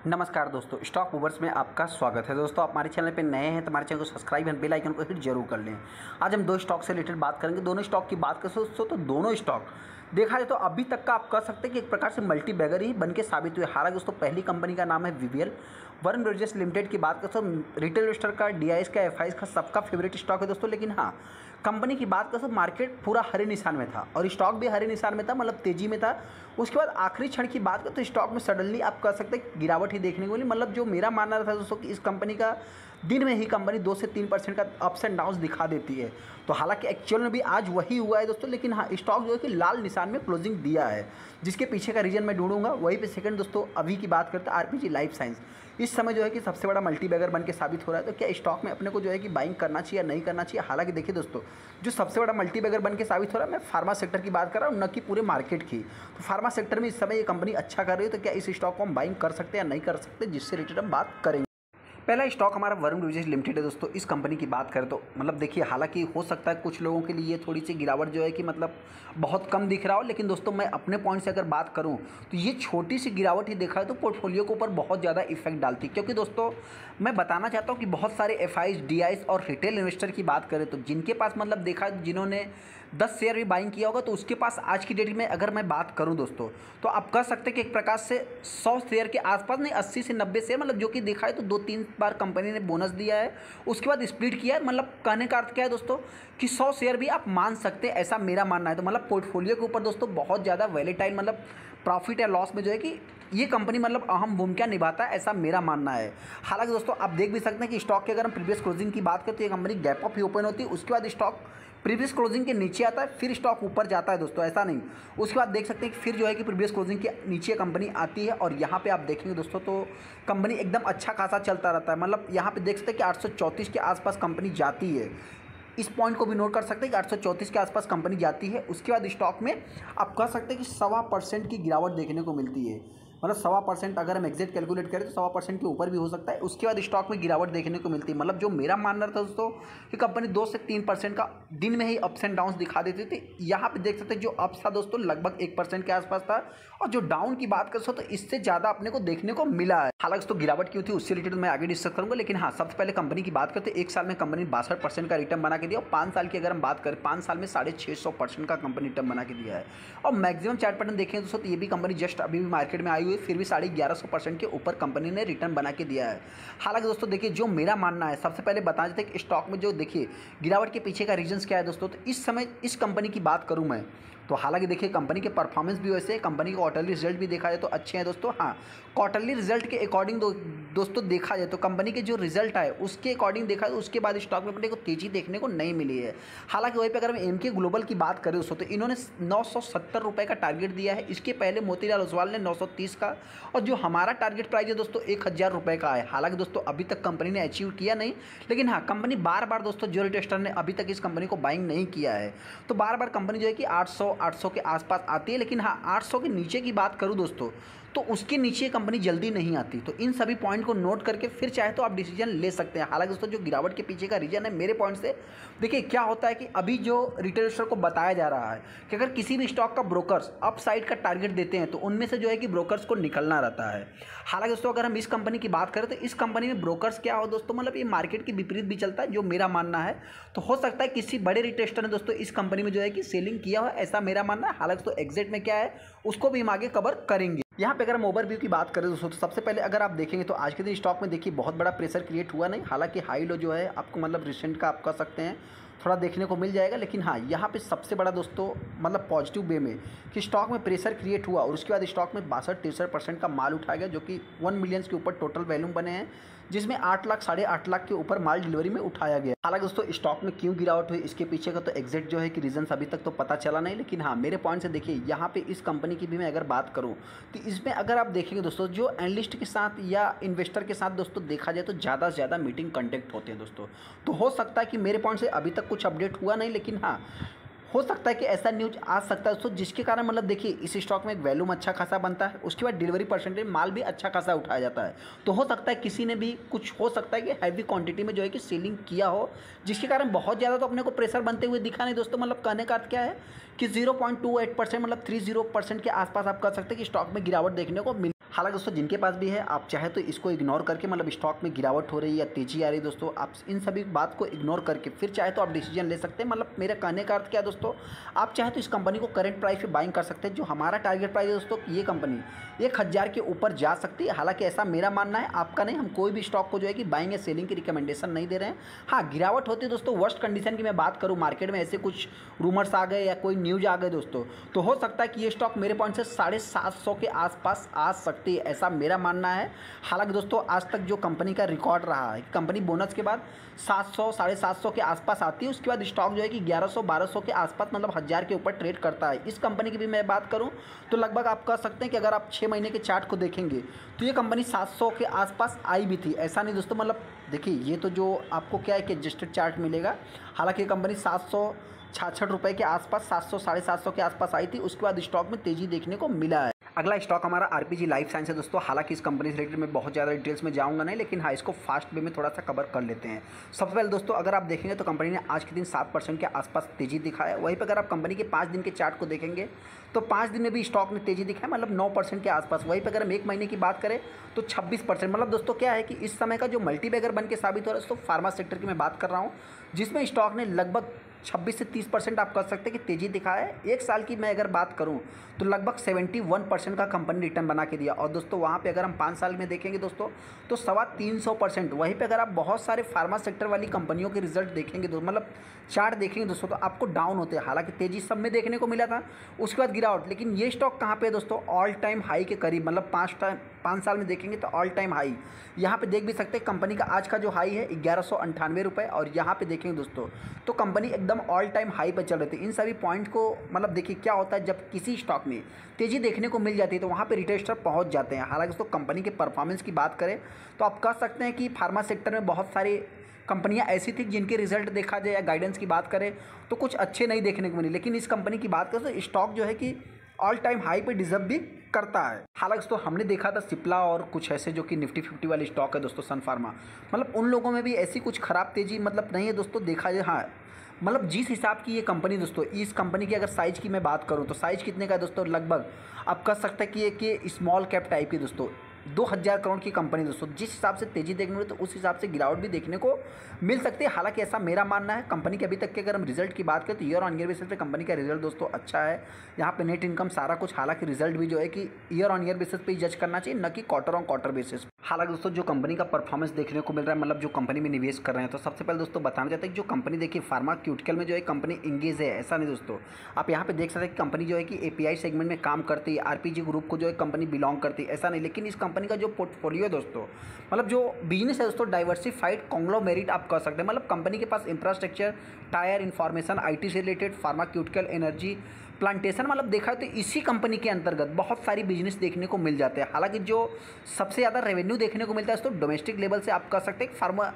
नमस्कार दोस्तों, stock movers में आपका स्वागत है। दोस्तों, आप हमारे चैनल पे नए हैं तो हमारे चैनल को सब्सक्राइब एंड बेल आइकन को हिट जरूर कर लें। आज हम दो स्टॉक से रिलेटेड बात करेंगे। दोनों स्टॉक की बात करें दोस्तों तो दोनों स्टॉक देखा जाए तो अभी तक का आप कह सकते हैं कि एक प्रकार से मल्टी बैगर ही बन के साबित हुए। हालांकि दोस्तों पहली कंपनी का नाम है वीवीएल। वरुण बेवरेजेस लिमिटेड की बात करें तो रिटेल इन्वेस्टर का, डीआईएस का, एफआईएस का सबका फेवरेट स्टॉक है दोस्तों। लेकिन हाँ, कंपनी की बात करें तो मार्केट पूरा हरे निशान में था और स्टॉक भी हरे निशान में था, मतलब तेजी में था। उसके बाद आखिरी क्षण की बात करें तो स्टॉक में सडनली आप कह सकते हैं गिरावट ही देखने को मिली। मतलब जो मेरा मानना था दोस्तों कि इस कंपनी का दिन में ही कंपनी 2 से 3% का अप्स एंड डाउन्स दिखा देती है, तो हालांकि एक्चुअल में भी आज वही हुआ है दोस्तों। लेकिन हाँ, स्टॉक जो है कि लाल निशान में क्लोजिंग दिया है, जिसके पीछे का रीजन मैं ढूंढूंगा। वहीं पे सेकंड दोस्तों अभी की बात करते हैं आरपीजी लाइफ साइंस। इस समय जो है कि सबसे बड़ा मल्टीबैगर बन के साबित हो रहा है। तो क्या स्टॉक में अपने को जो है कि बाइंग करना चाहिए या नहीं करना चाहिए? हालांकि देखिए दोस्तों, जो सबसे बड़ा मल्टीबैगर बन के साबित हो रहा है, मैं फार्मा सेक्टर की बात कर रहा हूँ, न कि पूरे मार्केट की। तो फार्मा सेक्टर में इस समय ये कंपनी अच्छा कर रही है, तो क्या इस स्टॉक को हम बाइंग कर सकते हैं या नहीं कर सकते, जिससे रिलेटेड हम बात करेंगे। पहला स्टॉक हमारा वरुण बेवरेजेस लिमिटेड है दोस्तों। इस कंपनी की बात करें तो मतलब देखिए, हालांकि हो सकता है कुछ लोगों के लिए थोड़ी सी गिरावट जो है कि मतलब बहुत कम दिख रहा हो, लेकिन दोस्तों मैं अपने पॉइंट से अगर बात करूं तो ये छोटी सी गिरावट ही देखा है तो पोर्टफोलियो के ऊपर बहुत ज़्यादा इफेक्ट डालती है। क्योंकि दोस्तों मैं बताना चाहता हूँ कि बहुत सारे एफआईज, डीआईएस और रिटेल इन्वेस्टर की बात करें तो जिनके पास मतलब देखा, जिन्होंने 10 शेयर भी बाइंग किया होगा, तो उसके पास आज की डेट में अगर मैं बात करूं दोस्तों तो आप कह सकते हैं कि एक प्रकार से 100 शेयर के आसपास, नहीं 80 से 90 शेयर, मतलब जो कि देखा है तो 2-3 बार कंपनी ने बोनस दिया है, उसके बाद स्प्लिट किया है। मतलब कहने का अर्थ क्या है दोस्तों कि 100 शेयर भी आप मान सकते हैं, ऐसा मेरा मानना है। तो मतलब पोर्टफोलियो के ऊपर दोस्तों बहुत ज़्यादा वैलेटाइल, मतलब प्रॉफिट या लॉस में जो है कि ये कंपनी मतलब अहम भूमिका निभाता है, ऐसा मेरा मानना है। हालांकि दोस्तों आप देख भी सकते हैं कि स्टॉक की अगर हम प्रीवियस क्लोजिंग की बात करें तो ये कंपनी गैप अप ही ओपन होती है, उसके बाद स्टॉक प्रीवियस क्लोजिंग के नीचे आता है, फिर स्टॉक ऊपर जाता है दोस्तों, ऐसा नहीं। उसके बाद देख सकते हैं कि फिर जो है कि प्रीवियस क्लोजिंग के नीचे कंपनी आती है और यहाँ पे आप देखेंगे दोस्तों तो कंपनी एकदम अच्छा खासा चलता रहता है। मतलब यहाँ पे देख सकते हैं कि 834 के आसपास कंपनी जाती है। इस पॉइंट को भी नोट कर सकते हैं कि 834 के आसपास कंपनी जाती है। उसके बाद स्टॉक में आप कह सकते हैं कि 1.25% की गिरावट देखने को मिलती है। मतलब 1.25% अगर हम एग्जैक्ट कैलकुलेट करें तो 1.25% के ऊपर भी हो सकता है। उसके बाद स्टॉक में गिरावट देखने को मिलती है। मतलब जो मेरा मानना था दोस्तों कि कंपनी 2 से 3% का दिन में ही अप्स एंड डाउन्स दिखा देती थी। यहाँ पे देख सकते हैं जो अप्स था दोस्तों लगभग 1% के आसपास था, और जो डाउन की बात कर तो इससे ज़्यादा अपने को देखने को मिला है। हालांकि दोस्तों गिरावट क्यों थी उससे रिलेटेड मैं आगे डिस्कस करूँगा। लेकिन हाँ, सबसे पहले कंपनी की बात करते 1 साल में कंपनी 62% का रिटर्न बना के दिया, और 5 साल की अगर हम बात करें 5 साल में 650% का कंपनी रिटर्न बना के दिया है। और मैक्सिमम चार्ट पैटर्न देखें दोस्तों तो ये भी कंपनी जस्ट अभी भी मार्केट में आई हुई है, फिर भी 1150% के ऊपर कंपनी ने रिटर्न बना के दिया है। हालांकि दोस्तों देखिए, जो मेरा मानना है, सबसे पहले बता देते हैं कि स्टॉक में जो देखिए गिरावट के पीछे का रीजंस क्या है दोस्तों। तो इस समय इस कंपनी की बात करूं मैं तो हालांकि देखिए कंपनी के परफॉर्मेंस भी वैसे है, कंपनी के क्वार्टरली रिजल्ट भी देखा जाए तो अच्छे हैं दोस्तों। हाँ, क्वार्टरली रिजल्ट के अकॉर्डिंग दोस्तों देखा जाए तो कंपनी के जो रिजल्ट आए उसके अकॉर्डिंग देखा जाए, उसके बाद स्टॉक में अपने को तेजी देखने को नहीं मिली है। हालांकि वहीं पर अगर हम एमके ग्लोबल की बात करें दोस्तों तो इन्होंने 970 रुपये का टारगेट दिया है। इसके पहले मोतीलाल ओसवाल ने 930 का, और जो हमारा टारगेट प्राइस है दोस्तों 1000 रुपये का है। हालांकि दोस्तों अभी तक कंपनी ने अचीव किया नहीं, लेकिन हाँ कंपनी बार बार दोस्तों जो टेस्टर ने अभी तक इस कंपनी को बाइंग नहीं किया है, तो बार बार कंपनी जो है कि 800 के आसपास आती है। लेकिन हाँ, 800 के नीचे की बात करूं दोस्तों तो उसके नीचे कंपनी जल्दी नहीं आती। तो इन सभी पॉइंट को नोट करके फिर चाहे तो आप डिसीजन ले सकते हैं। हालांकि दोस्तों जो गिरावट के पीछे का रीजन है मेरे पॉइंट से, देखिए क्या होता है कि अभी जो रिटेल इन्वेस्टर को बताया जा रहा है कि अगर किसी भी स्टॉक का ब्रोकर्स अप साइड का टारगेट देते हैं तो उनमें से जो है कि ब्रोकर्स को निकलना रहता है। हालांकि दोस्तों अगर हम इस कंपनी की बात करें तो इस कंपनी में ब्रोकर्स क्या हो दोस्तों, मतलब ये मार्केट के विपरीत भी चलता है, जो मेरा मानना है। तो हो सकता है किसी बड़े रिटेलर ने दोस्तों इस कंपनी में जो है कि सेलिंग किया हो, ऐसा मेरा मानना है। हालांकि तो एग्जैक्ट में क्या है उसको भी हम आगे कवर करेंगे। यहाँ पे अगर हम ओवरव्यू की बात करें दोस्तों तो सबसे पहले अगर आप देखेंगे तो आज के दिन स्टॉक में देखिए बहुत बड़ा प्रेशर क्रिएट हुआ नहीं। हालांकि हाई लो जो है आपको मतलब रिसेंट का आप कह सकते हैं थोड़ा देखने को मिल जाएगा। लेकिन हाँ, यहाँ पे सबसे बड़ा दोस्तों मतलब पॉजिटिव वे में कि स्टॉक में प्रेशर क्रिएट हुआ और उसके बाद स्टॉक में 62-63% का माल उठाया गया, जो कि 1 मिलियन के ऊपर टोटल वैल्यूम बने हैं, जिसमें 8 लाख 8.5 लाख के ऊपर माल डिलीवरी में उठाया गया। हालांकि दोस्तों स्टॉक में क्यों गिरावट हुई इसके पीछे का तो एग्जैक्ट जो है कि रीजन अभी तक तो पता चला नहीं। लेकिन हाँ, मेरे पॉइंट से देखिए यहाँ पे इस कंपनी की भी मैं अगर बात करूँ तो इसमें अगर आप देखेंगे दोस्तों जो एनालिस्ट के साथ या इन्वेस्टर के साथ दोस्तों देखा जाए तो ज़्यादा से ज़्यादा मीटिंग कंडक्ट होते हैं दोस्तों। तो हो सकता है कि मेरे पॉइंट से अभी तक कुछ अपडेट हुआ नहीं, लेकिन हाँ हो सकता है कि ऐसा न्यूज आ सकता है दोस्तों जिसके कारण मतलब देखिए इस स्टॉक में एक वैल्यूम अच्छा खासा बनता है, उसके बाद डिलीवरी परसेंटेज माल भी अच्छा खासा उठाया जाता है। तो हो सकता है किसी ने भी कुछ हो सकता है कि हैवी क्वांटिटी में जो है कि सेलिंग किया हो, जिसके कारण बहुत ज़्यादा तो अपने को प्रेशर बनते हुए दिखा नहीं दोस्तों। मतलब कहने का अर्थ क्या है कि 0.28% मतलब 30% के आसपास आप कह सकते हैं कि स्टॉक में गिरावट देखने को मिली। हालांकि दोस्तों जिनके पास भी है, आप चाहे तो इसको इग्नोर करके मतलब स्टॉक में गिरावट हो रही है या तेजी आ रही है दोस्तों, आप इन सभी बात को इग्नोर करके फिर चाहे तो आप डिसीजन ले सकते हैं। मतलब मेरा कहने का अर्थ क्या है दोस्तों, आप चाहे तो इस कंपनी को करंट प्राइस पे बाइंग कर सकते हैं। जो हमारा टारगेट प्राइस है दोस्तों, ये कंपनी 1000 के ऊपर जा सकती है। हालांकि ऐसा मेरा मानना है, आपका नहीं। हम कोई भी स्टॉक को जो है कि बाइंग या सेलिंग की रिकमेंडेशन नहीं दे रहे हैं। हाँ, गिरावट होती है दोस्तों, वर्स्ट कंडीशन की मैं बात करूँ, मार्केट में ऐसे कुछ रूमर्स आ गए या कोई न्यूज आ गए दोस्तों, तो हो सकता है कि ये स्टॉक मेरे पॉइंट से 750 के आसपास आ सकती है, ऐसा मेरा मानना है। हालांकि दोस्तों आज तक जो कंपनी का रिकॉर्ड रहा है, कंपनी बोनस के बाद 700 750 के आसपास आती है, उसके बाद स्टॉक जो है कि 1100 1200 के आसपास मतलब 1000 के ऊपर ट्रेड करता है। इस कंपनी की भी मैं बात करूं तो लगभग आप कह सकते हैं कि अगर आप 6 महीने के चार्ट को देखेंगे तो ये कंपनी 700 के आसपास आई भी थी, ऐसा नहीं दोस्तों। मतलब देखिए, ये तो जो आपको क्या है कि एडजस्टेड चार्ट मिलेगा। हालांकि ये कंपनी 766 रुपये के आसपास 700 750 के आसपास आई थी, उसके बाद स्टॉक में तेजी देखने को मिला है। अगला स्टॉक हमारा आरपीजी लाइफ साइंस है दोस्तों। हालांकि इस कंपनी से रिलेटेड मैं बहुत ज़्यादा डिटेल्स में जाऊंगा नहीं, लेकिन हाँ, इसको फास्ट वे में थोड़ा सा कवर कर लेते हैं। सबसे पहले दोस्तों अगर आप देखेंगे तो कंपनी ने आज के दिन 7% के आसपास तेजी दिखाया। वहीं पर अगर आप कंपनी के 5 दिन के चार्ट को देखेंगे तो 5 दिन में भी स्टॉक ने तेजी दिखाया, मतलब 9% के आसपास। वहीं पर अगर हम 1 महीने की बात करें तो 26%। मतलब दोस्तों क्या है कि इस समय का जो मल्टीबैगर बन के साबित हो रहा है दोस्तों, फार्मा सेक्टर की मैं बात कर रहा हूँ, जिसमें स्टॉक ने लगभग 26 से 30% आप कह सकते हैं कि तेजी दिखाया है। 1 साल की मैं अगर बात करूं तो लगभग 71% का कंपनी रिटर्न बना के दिया। और दोस्तों वहां पे अगर हम 5 साल में देखेंगे दोस्तों तो 325%। वहीं पे अगर आप बहुत सारे फार्मा सेक्टर वाली कंपनियों के रिजल्ट देखेंगे दोस्तों, मतलब चार्ट देखेंगे दोस्तों, तो आपको डाउन होते हैं। हालांकि तेजी सब में देखने को मिला था, उसके बाद गिरावट, लेकिन ये स्टॉक कहाँ पे है दोस्तों, ऑल टाइम हाई के करीब। मतलब 5 साल में देखेंगे तो ऑल टाइम हाई यहाँ पे देख भी सकते हैं। कंपनी का आज का जो हाई है 1198 रुपये, और यहाँ पे देखेंगे दोस्तों तो कंपनी एकदम ऑल टाइम हाई पर चल रही थी। इन सभी पॉइंट को मतलब देखिए क्या होता है, जब किसी स्टॉक में तेजी देखने को मिल जाती है तो वहाँ पे रिटेल स्टॉक पहुँच जाते हैं। हालांकि दोस्तों कंपनी के परफॉर्मेंस की बात करें तो आप कह सकते हैं कि फार्मा सेक्टर में बहुत सारी कंपनियां ऐसी थी जिनके रिजल्ट देखा जाए या गाइडेंस की बात करें तो कुछ अच्छे नहीं देखने को मिले, लेकिन इस कंपनी की बात करें तो स्टॉक जो है कि ऑल टाइम हाई पे डिजर्व भी करता है। हालांकि दोस्तों हमने देखा था सिप्ला और कुछ ऐसे जो कि निफ्टी 50 वाले स्टॉक है दोस्तों, सन फार्मा, मतलब उन लोगों में भी ऐसी कुछ खराब तेजी मतलब नहीं है दोस्तों, देखा जाए। हाँ, मतलब जिस हिसाब की ये कंपनी दोस्तों, इस कंपनी की अगर साइज़ की मैं बात करूँ तो साइज़ कितने का है दोस्तों, लगभग आप कह सकते हैं कि ये स्मॉल कैप टाइप की दोस्तों 2000 करोड़ की कंपनी दोस्तों। जिस हिसाब से तेजी देखने को तो उस हिसाब से गिरावट भी देखने को मिल सकती है। हालांकि ऐसा मेरा मानना है, कंपनी के अभी तक के अगर हम रिजल्ट की बात करें तो ईयर ऑन ईयर बेसिस पे कंपनी का रिजल्ट दोस्तों अच्छा है। यहाँ पे नेट इनकम सारा कुछ, हालांकि रिजल्ट भी जो है कि ईयर ऑन ईयर बेसिस पे ही जज करना चाहिए, न कि क्वार्टर ऑन क्वार्टर बेसिस। हालांकि दोस्तों जो कंपनी का परफॉर्मेंस देखने को मिल रहा है, मतलब जो कंपनी में निवेश कर रहे हैं, तो सबसे पहले दोस्तों बताना चाहते हैं कि जो कंपनी देखिए फार्माक्यूटिकल में जो है कंपनी इंगेज है, ऐसा नहीं दोस्तों। आप यहाँ पे देख सकते हैं कि कंपनी जो है कि एपीआई सेगमेंट में काम करती है, आरपीजी ग्रुप को जो है कंपनी बिलोंग करती है, ऐसा नहीं। लेकिन इस कंपनी का जो पोर्टफोलियो है दोस्तों, मतलब जो बिजनेस है दोस्तों, डाइवर्सिफाइड कॉन्ग्लोमेरेट आप कह सकते हैं। मतलब कंपनी के पास इंफ्रास्ट्रक्चर, टायर, इंफॉर्मेशन, आईटी से रिलेटेड, फार्माक्यूटिकल, एनर्जी, प्लांटेशन, मतलब देखा तो इसी कंपनी के अंतर्गत बहुत सारी बिजनेस देखने को मिल जाते हैं। हालांकि जो सबसे ज़्यादा रेवेन्यू देखने को मिलता है तो डोमेस्टिक लेवल से आप कह सकते हैं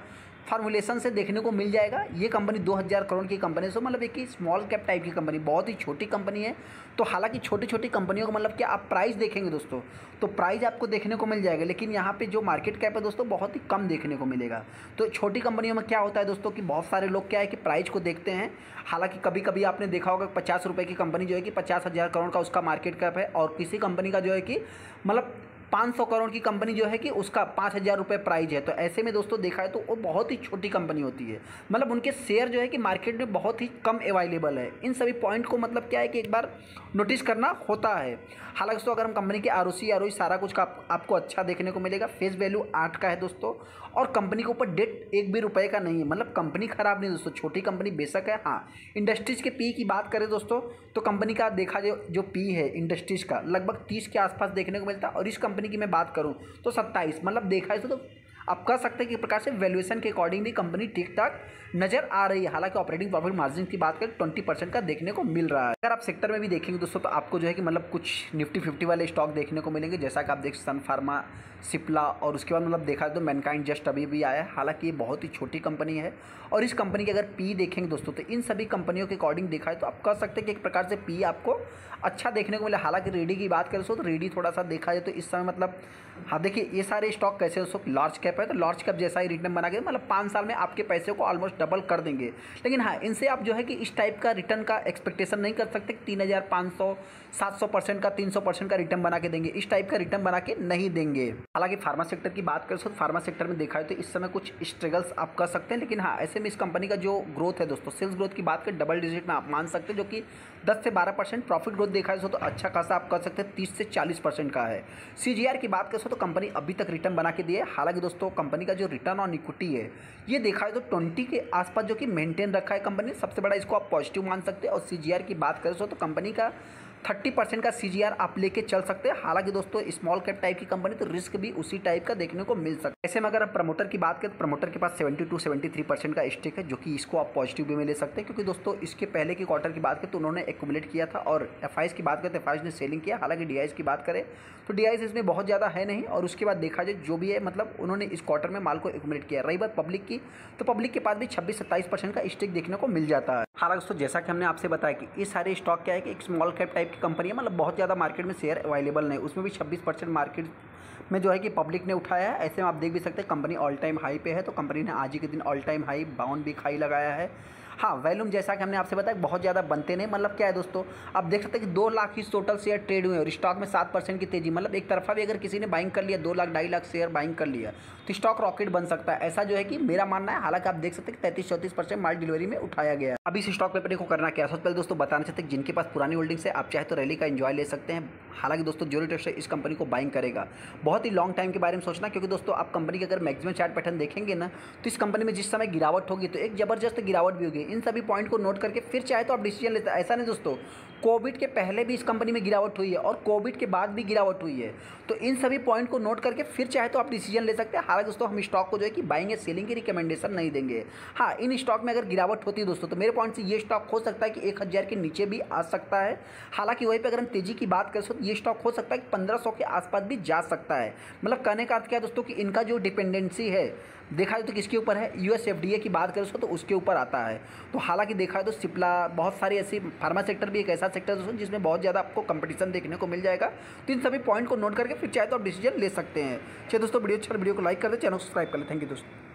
फार्मूलेशन से देखने को मिल जाएगा। ये कंपनी 2000 करोड़ की कंपनी है, मतलब एक ही स्मॉल कैप टाइप की कंपनी, बहुत ही छोटी कंपनी है। तो हालांकि छोटी छोटी कंपनियों को मतलब क्या आप प्राइस देखेंगे दोस्तों तो प्राइस आपको देखने को मिल जाएगा, लेकिन यहाँ पे जो मार्केट कैप है दोस्तों बहुत ही कम देखने को मिलेगा। तो छोटी कंपनियों में क्या होता है दोस्तों कि बहुत सारे लोग क्या है कि प्राइस को देखते हैं। हालांकि कभी कभी आपने देखा होगा 50 रुपये की कंपनी जो है कि 50,000 करोड़ का उसका मार्केट कैप है, और किसी कंपनी का जो है कि मतलब 500 करोड़ की कंपनी जो है कि उसका 5,000 रुपये प्राइस है। तो ऐसे में दोस्तों देखा है तो वो बहुत ही छोटी कंपनी होती है, मतलब उनके शेयर जो है कि मार्केट में बहुत ही कम अवेलेबल है। इन सभी पॉइंट को मतलब क्या है कि एक बार नोटिस करना होता है। हालांकि दोस्तों अगर हम कंपनी के आरओसी सारा कुछ का आपको अच्छा देखने को मिलेगा। फेस वैल्यू 8 का है दोस्तों, और कंपनी के ऊपर डेट 1 भी रुपये का नहीं है, मतलब कंपनी खराब नहीं दोस्तों, छोटी कंपनी बेशक है। हाँ, इंडस्ट्रीज के पी की बात करें दोस्तों तो कंपनी का देखा जो पी है इंडस्ट्रीज का लगभग 30 के आसपास देखने को मिलता है, और इस कंपनी की मैं बात करूं तो 27, मतलब देखा है तो आप कह सकते हैं कि प्रकार से वैल्यूएशन के अकॉर्डिंग भी कंपनी ठीक ठाक नजर आ रही है। हालांकि ऑपरेटिंग प्रॉफिट मार्जिन की बात करें 20% का देखने को मिल रहा है। अगर आप सेक्टर में भी देखेंगे दोस्तों तो आपको जो है कि मतलब कुछ निफ्टी 50 वाले स्टॉक देखने को मिलेंगे, जैसा कि आप देख सन फार्मा, सिप्ला, और उसके बाद मतलब देखा तो मैनकाइंड जस्ट अभी भी आया है। हालांकि ये बहुत ही छोटी कंपनी है, और इस कंपनी के अगर पी देखेंगे दोस्तों तो इन सभी कंपनियों के अकॉर्डिंग देखा है तो आप कह सकते हैं कि एक प्रकार से पी आपको अच्छा देखने को मिला। हालांकि रेडी की बात करें तो रेडी थोड़ा सा देखा जाए तो इस समय मतलब हाँ देखिए ये सारे स्टॉक कैसे दोस्तों लार्ज कैप पर तो लार्ज कैप जैसा ही रिटर्न बना के मतलब 5 साल में आपके पैसे को ऑलमोस्ट डबल कर देंगे। लेकिन हाँ, इनसे आप जो है कि इस टाइप का रिटर्न का एक्सपेक्टेशन नहीं कर सकते 3500 700% का 300% का रिटर्न बना के देंगे, इस टाइप का रिटर्न बना के नहीं देंगे। हालांकि फार्मा सेक्टर की बात करें तो फार्मा सेक्टर में देखा है तो इस समय कुछ स्ट्रगल्स आप कर सकते हैं, लेकिन हाँ ऐसे में इस कंपनी का जो ग्रोथ है दोस्तों, सेल्स ग्रोथ की बात करें डबल डिजिट में आप मान सकते हैं, जो कि 10 से 12%। प्रॉफिट ग्रोथ देखा है तो अच्छा खासा आप कर सकते हैं 30 से 40% का है। CGR की बात करें तो कंपनी अभी तक रिटर्न बना के दी है। हालांकि दोस्तों कंपनी का जो रिटर्न ऑन इक्विटी है ये देखा है तो 20 के आसपास जो कि मेंटेन रखा है कंपनी, सबसे बड़ा इसको आप पॉजिटिव मान सकते हैं। और CGR की बात करें तो कंपनी का 30% का CGR आप लेके चल सकते हैं। हालांकि दोस्तों स्मॉल कैप टाइप की कंपनी तो रिस्क भी उसी टाइप का देखने को मिल सकता है। ऐसे में अगर प्रमोटर की बात करें तो प्रमोटर के पास 72-73% का स्टेक है, जो कि इसको आप पॉजिटिव वे में ले सकते हैं, क्योंकि दोस्तों इसके पहले की क्वार्टर की बात करें तो उन्होंने एक्यूमुलेट किया था। और FIs की बात करें तो FIs ने सेलिंग किया। हालांकि DIs की बात करें तो DIs इसमें बहुत ज़्यादा है नहीं। और उसके बाद देखा जाए जो भी है मतलब उन्होंने इस क्वार्टर में माल को एक्यूमुलेट किया। रही बात पब्लिक की तो पब्लिक के पास भी 26-27% का स्टेक देखने को मिल जाता है। हालांकि दोस्तों जैसा कि हमने आपसे बताया कि ये सारे स्टॉक क्या है कि एक स्मॉल कैप टाइप की कंपनी है, मतलब बहुत ज़्यादा मार्केट में शेयर अवेलेबल नहीं, उसमें भी 26% मार्केट में जो है कि पब्लिक ने उठाया है। ऐसे में आप देख भी सकते हैं कंपनी ऑल टाइम हाई पे है, तो कंपनी ने आज ही के दिन all time high 52 week high लगाया है। हाँ, वैल्यूम जैसा कि हमने आपसे बताया बहुत ज़्यादा बनते नहीं, मतलब क्या है दोस्तों आप देख सकते हैं कि 2 लाख ही टोटल शेयर ट्रेड हुए और स्टॉक में 7% की तेजी, मतलब एक तरफा भी अगर किसी ने बाइंग कर लिया 2 लाख 2.5 लाख शेयर बाइंग कर लिया तो स्टॉक रॉकेट बन सकता है, ऐसा जो है कि मेरा मानना है। हालांकि आप देख सकते हैं कि 33-34% माल डिलीवरी में उठाया गया है। अभी इस स्टॉक पेपर को करना क्या है, सबसे पहले दोस्तों बताना चाहते हैं जिनके पास पुरानी होल्डिंग्स है आप चाहे तो रैली का एंजॉय ले सकते हैं। हालांकि दोस्तों जो इंटरेस्ट है इस कंपनी को बाइंग करेगा, बहुत ही लॉन्ग टाइम के बारे में सोचना, क्योंकि दोस्तों आप कंपनी के अगर मैक्सिमम चार्ट पैटर्न देखेंगे ना तो इस कंपनी में जिस समय गिरावट होगी तो एक जबरदस्त गिरावट भी होगी। इन सभी पॉइंट को नोट करके फिर चाहे तो आप डिसीजन लेते हैं। ऐसा नहीं दोस्तों, कोविड के पहले भी इस कंपनी में गिरावट हुई है और कोविड के बाद भी गिरावट हुई है, तो इन सभी पॉइंट को नोट करके फिर चाहे तो आप डिसीजन ले सकते हैं। हालांकि दोस्तों हम स्टॉक को जो है कि बाइंग या सेलिंग की रिकमेंडेशन नहीं देंगे। हाँ, इन स्टॉक में अगर गिरावट होती है दोस्तों तो मेरे पॉइंट से ये स्टॉक हो सकता है कि 1000 के नीचे भी आ सकता है। हालांकि वहीं पर अगर हम तेजी की बात करें तो ये स्टॉक हो सकता है कि 1500 के आसपास भी जा सकता है। मतलब कहने का अर्थ क्या है दोस्तों कि इनका जो डिपेंडेंसी है देखा जाए तो किसके ऊपर है, US FDA की बात करें तो उसके ऊपर आता है। तो हालांकि देखा है तो सिप्ला बहुत सारी ऐसी फार्मा सेक्टर भी एक ऐसा सेक्टर दोस्तों जिसमें बहुत ज़्यादा आपको कंपटीशन देखने को मिल जाएगा। तो इन सभी पॉइंट को नोट करके फिर चाहे तो आप डिसीजन ले सकते हैं। चलिए दोस्तों वीडियो अच्छा वीडियो को लाइक कर दे, चैनल को सब्सक्राइब कर ले। थैंक यू दोस्तों।